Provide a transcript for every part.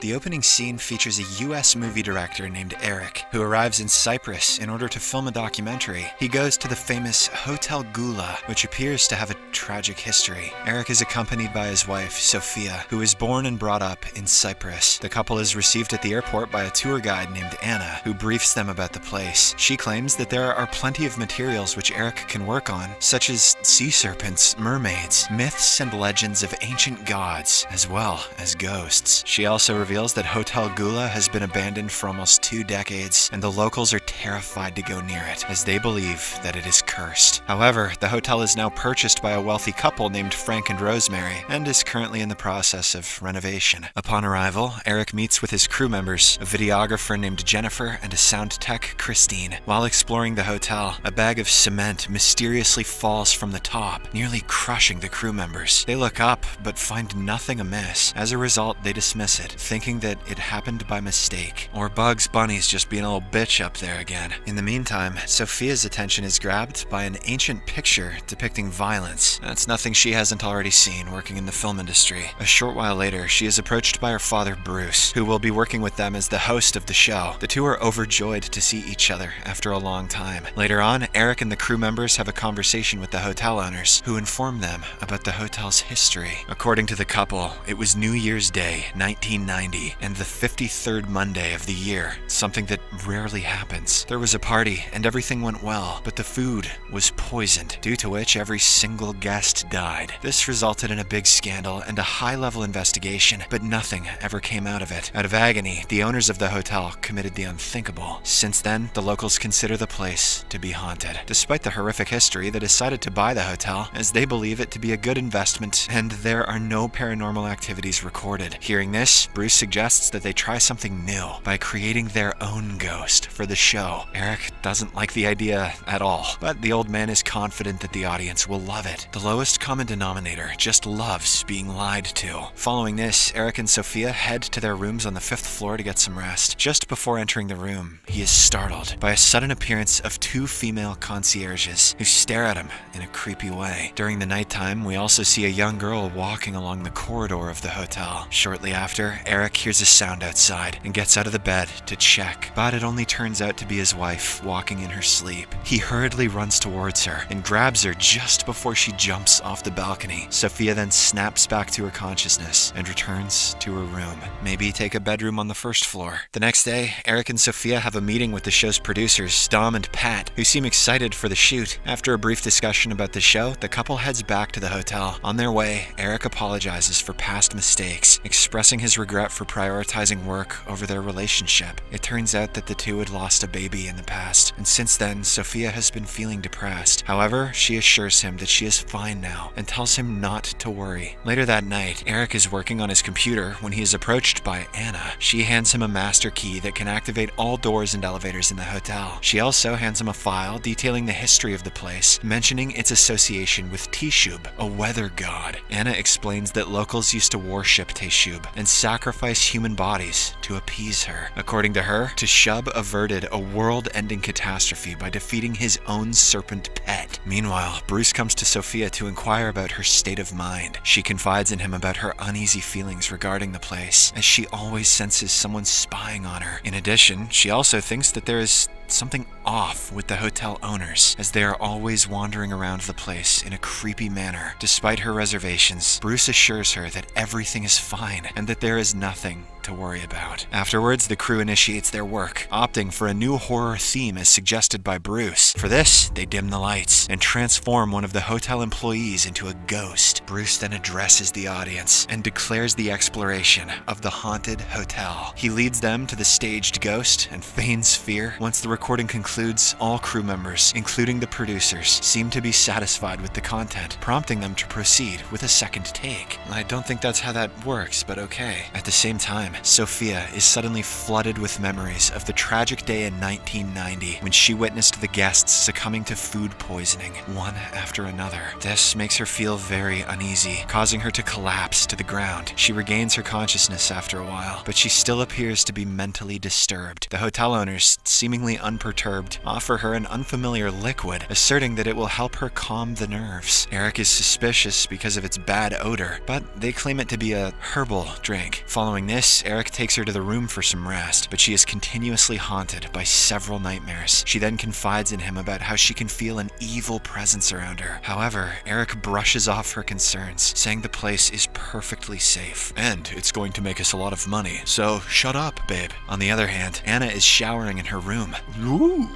The opening scene features a US movie director named Eric, who arrives in Cyprus in order to film a documentary. He goes to the famous Hotel Gula, which appears to have a tragic history. Eric is accompanied by his wife, Sophia, who is born and brought up in Cyprus. The couple is received at the airport by a tour guide named Anna, who briefs them about the place. She claims that there are plenty of materials which Eric can work on, such as sea serpents, mermaids, myths and legends of ancient gods, as well as ghosts. She also reveals that Hotel Gula has been abandoned for almost 2 decades, and the locals are terrified to go near it, as they believe that it is cursed. However, the hotel is now purchased by a wealthy couple named Frank and Rosemary, and is currently in the process of renovation. Upon arrival, Eric meets with his crew members, a videographer named Jennifer and a sound tech, Christine. While exploring the hotel, a bag of cement mysteriously falls from the top, nearly crushing the crew members. They look up, but find nothing amiss. As a result, they dismiss it, thinking that it happened by mistake, or Bugs Bunny's just being a little bitch up there again. In the meantime, Sophia's attention is grabbed by an ancient picture depicting violence. That's nothing she hasn't already seen working in the film industry. A short while later, she is approached by her father, Bruce, who will be working with them as the host of the show. The two are overjoyed to see each other after a long time. Later on, Eric and the crew members have a conversation with the hotel owners, who inform them about the hotel's history. According to the couple, it was New Year's Day, 1990, and the 53rd Monday of the year, something that rarely happens. There was a party, and everything went well, but the food was poisoned, due to which every single guest died. This resulted in a big scandal and a high-level investigation, but nothing ever came out of it. Out of agony, the owners of the hotel committed the unthinkable. Since then, the locals consider the place to be haunted. Despite the horrific history, they decided to buy the hotel, as they believe it to be a good investment, and there are no paranormal activities recorded. Hearing this, Bruce suggests that they try something new by creating their own ghost for the show. Eric doesn't like the idea at all, but the old man is confident that the audience will love it. The lowest common denominator just loves being lied to. Following this, Eric and Sophia head to their rooms on the 5th floor to get some rest. Just before entering the room, he is startled by a sudden appearance of 2 female concierges who stare at him in a creepy way. During the nighttime, we also see a young girl walking along the corridor of the hotel. Shortly after, Eric hears a sound outside and gets out of the bed to check, but it only turns out to be his wife walking in her sleep. He hurriedly runs towards her and grabs her just before she jumps off the balcony. Sophia then snaps back to her consciousness and returns to her room. Maybe take a bedroom on the 1st floor. The next day, Eric and Sophia have a meeting with the show's producers, Dom and Pat, who seem excited for the shoot. After a brief discussion about the show, the couple heads back to the hotel. On their way, Eric apologizes for past mistakes, expressing his regret for prioritizing work over their relationship. It turns out that the two had lost a baby in the past, and since then, Sophia has been feeling depressed. However, she assures him that she is fine now and tells him not to worry. Later that night, Eric is working on his computer when he is approached by Anna. She hands him a master key that can activate all doors and elevators in the hotel. She also hands him a file detailing the history of the place, mentioning its association with Teshub, a weather god. Anna explains that locals used to worship Teshub and sacrifice human bodies to appease her. According to her, Teshub averted a world-ending catastrophe by defeating his own serpent pet. Meanwhile, Bruce comes to Sophia to inquire about her state of mind. She confides in him about her uneasy feelings regarding the place, as she always senses someone spying on her. In addition, she also thinks that there is something off with the hotel owners, as they are always wandering around the place in a creepy manner. Despite her reservations, Bruce assures her that everything is fine and that there is nothing to worry about. Afterwards, the crew initiates their work, opting for a new horror theme as suggested by Bruce. For this, they dim the lights and transform one of the hotel employees into a ghost. Bruce then addresses the audience and declares the exploration of the haunted hotel. He leads them to the staged ghost and feigns fear. Once the recording concludes, all crew members, including the producers, seem to be satisfied with the content, prompting them to proceed with a second take. I don't think that's how that works, but okay. At the same time, Sophia is suddenly flooded with memories of the tragic day in 1990 when she witnessed the guests succumbing to food poisoning, one after another. This makes her feel very uneasy, causing her to collapse to the ground. She regains her consciousness after a while, but she still appears to be mentally disturbed. The hotel owners, seemingly unperturbed, offer her an unfamiliar liquid, asserting that it will help her calm the nerves. Eric is suspicious because of its bad odor, but they claim it to be a herbal drink. Following this, Eric takes her to the room for some rest, but she is continuously haunted by several nightmares. She then confides in him about how she can feel an evil presence around her. However, Eric brushes off her concerns, saying the place is perfectly safe. And it's going to make us a lot of money, so shut up, babe. On the other hand, Anna is showering in her room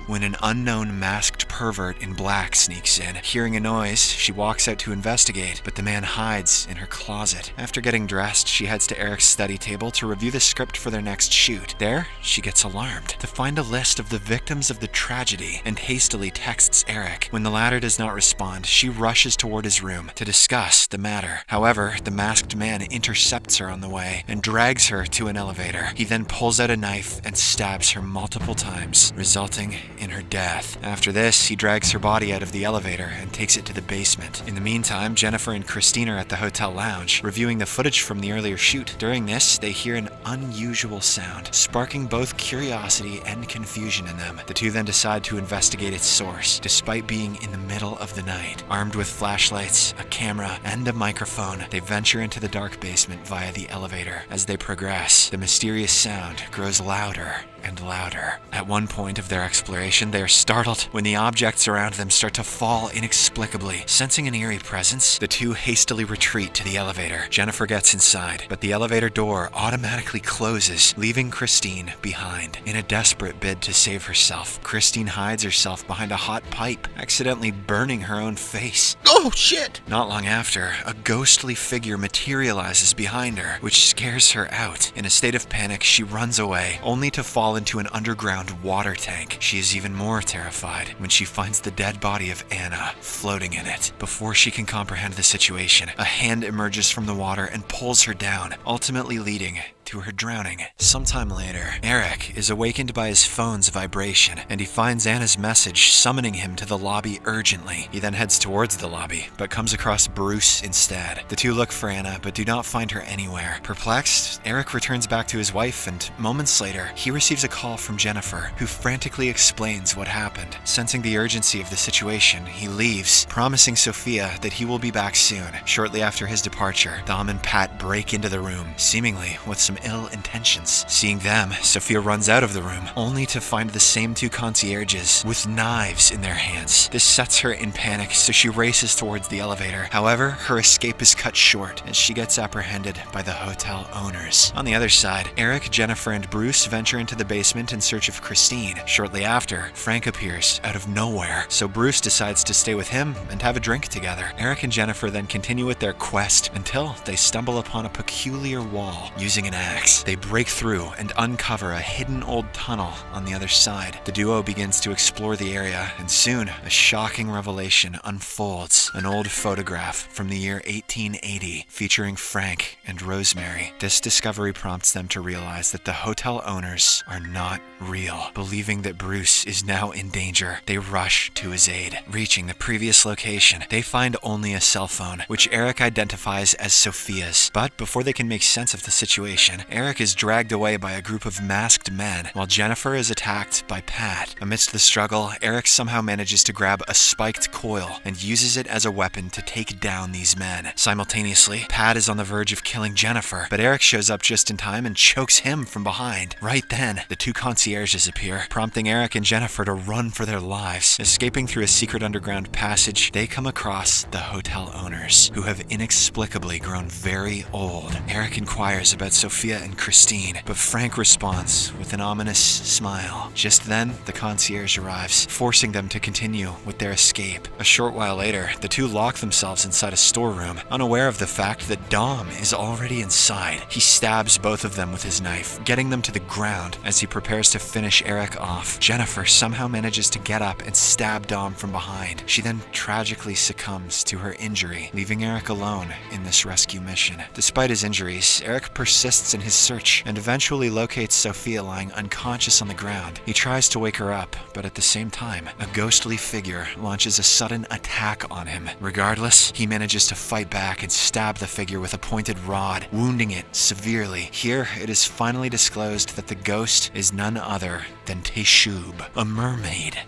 when an unknown masked pervert in black sneaks in. Hearing a noise, she walks out to investigate, but the man hides in her closet. After getting dressed, she heads to Eric's study table to review the script for their next shoot. There, she gets alarmed to find a list of the victims of the tragedy and hastily texts Eric. When the latter does not respond, she rushes toward his room to discuss the matter. However, the masked man intercepts her on the way and drags her to an elevator. He then pulls out a knife and stabs her multiple times, resulting in her death. After this, he drags her body out of the elevator and takes it to the basement. In the meantime, Jennifer and Christine are at the hotel lounge, reviewing the footage from the earlier shoot. During this, they hear an unusual sound, sparking both curiosity and confusion in them. The two then decide to investigate its source, despite being in the middle of the night. Armed with flashlights, a camera, and a microphone, they venture into the dark basement via the elevator. As they progress, the mysterious sound grows louder and louder. At one point of their exploration, they are startled when the objects around them start to fall inexplicably. Sensing an eerie presence, the two hastily retreat to the elevator. Jennifer gets inside, but the elevator door automatically closes, leaving Christine behind. In a desperate bid to save herself, Christine hides herself behind a hot pipe, accidentally burning her own face. Oh, shit! Not long after, a ghostly figure materializes behind her, which scares her out. In a state of panic, she runs away, only to fall into an underground water tank. She is even more terrified when she finds the dead body of Anna floating in it. Before she can comprehend the situation, a hand emerges from the water and pulls her down, ultimately leading to her drowning. Sometime later, Eric is awakened by his phone's vibration, and he finds Anna's message summoning him to the lobby urgently. He then heads towards the lobby, but comes across Bruce instead. The two look for Anna, but do not find her anywhere. Perplexed, Eric returns back to his wife, and moments later, he receives a call from Jennifer, who frantically explains what happened. Sensing the urgency of the situation, he leaves, promising Sophia that he will be back soon. Shortly after his departure, Dom and Pat break into the room, seemingly with some ill intentions. Seeing them, Sophia runs out of the room, only to find the same two concierges with knives in their hands. This sets her in panic, so she races towards the elevator. However, her escape is cut short as she gets apprehended by the hotel owners. On the other side, Eric, Jennifer, and Bruce venture into the basement in search of Christine. Shortly after, Frank appears out of nowhere, so Bruce decides to stay with him and have a drink together. Eric and Jennifer then continue with their quest until they stumble upon a peculiar wall. Using an axe, they break through and uncover a hidden old tunnel on the other side. The duo begins to explore the area, and soon a shocking revelation unfolds. An old photograph from the year 1880 featuring Frank and Rosemary. This discovery prompts them to realize that the hotel owners are not real. Believing that Bruce is now in danger, they rush to his aid. Reaching the previous location, they find only a cell phone, which Eric identifies as Sophia's. But before they can make sense of the situation, Eric is dragged away by a group of masked men, while Jennifer is attacked by Pat. Amidst the struggle, Eric somehow manages to grab a spiked coil and uses it as a weapon to take down these men. Simultaneously, Pat is on the verge of killing Jennifer, but Eric shows up just in time and chokes him from behind. Right then, the two concierges appear, prompting Eric and Jennifer to run for their lives. Escaping through a secret underground passage, they come across the hotel owners, who have inexplicably grown very old. Eric inquires about Sophia and Christine, but Frank responds with an ominous smile. Just then, the concierge arrives, forcing them to continue with their escape. A short while later, the two lock themselves inside a storeroom, unaware of the fact that Dom is already inside. He stabs both of them with his knife, getting them to the ground as he prepares to finish Eric off. Jennifer somehow manages to get up and stab Dom from behind. She then tragically succumbs to her injury, leaving Eric alone in this rescue mission. Despite his injuries, Eric persists in his search and eventually locates Sophia lying unconscious on the ground. He tries to wake her up, but at the same time, a ghostly figure launches a sudden attack on him. Regardless, he manages to fight back and stab the figure with a pointed rod, wounding it severely. Here, it is finally disclosed that the ghost is none other than Teshub, a mermaid.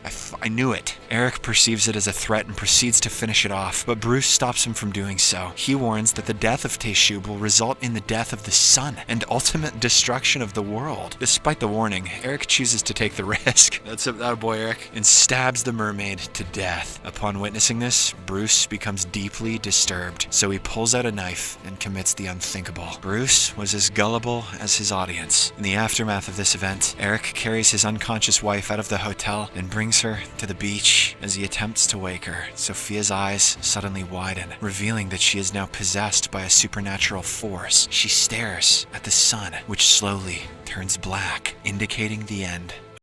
I knew it. Eric perceives it as a threat and proceeds to finish it off, but Bruce stops him from doing so. He warns that the death of Teshub will result in the death of the sun and ultimate destruction of the world. Despite the warning, Eric chooses to take the risk. That's a boy, Eric, and stabs the mermaid to death. Upon witnessing this, Bruce becomes deeply disturbed, so he pulls out a knife and commits the unthinkable. Bruce was as gullible as his audience. In the aftermath of this event, Eric carries his unconscious wife out of the hotel and brings her to the beach. As he attempts to wake her, Sophia's eyes suddenly widen, revealing that she is now possessed by a supernatural force. She stares at the sun, which slowly turns black, indicating the end.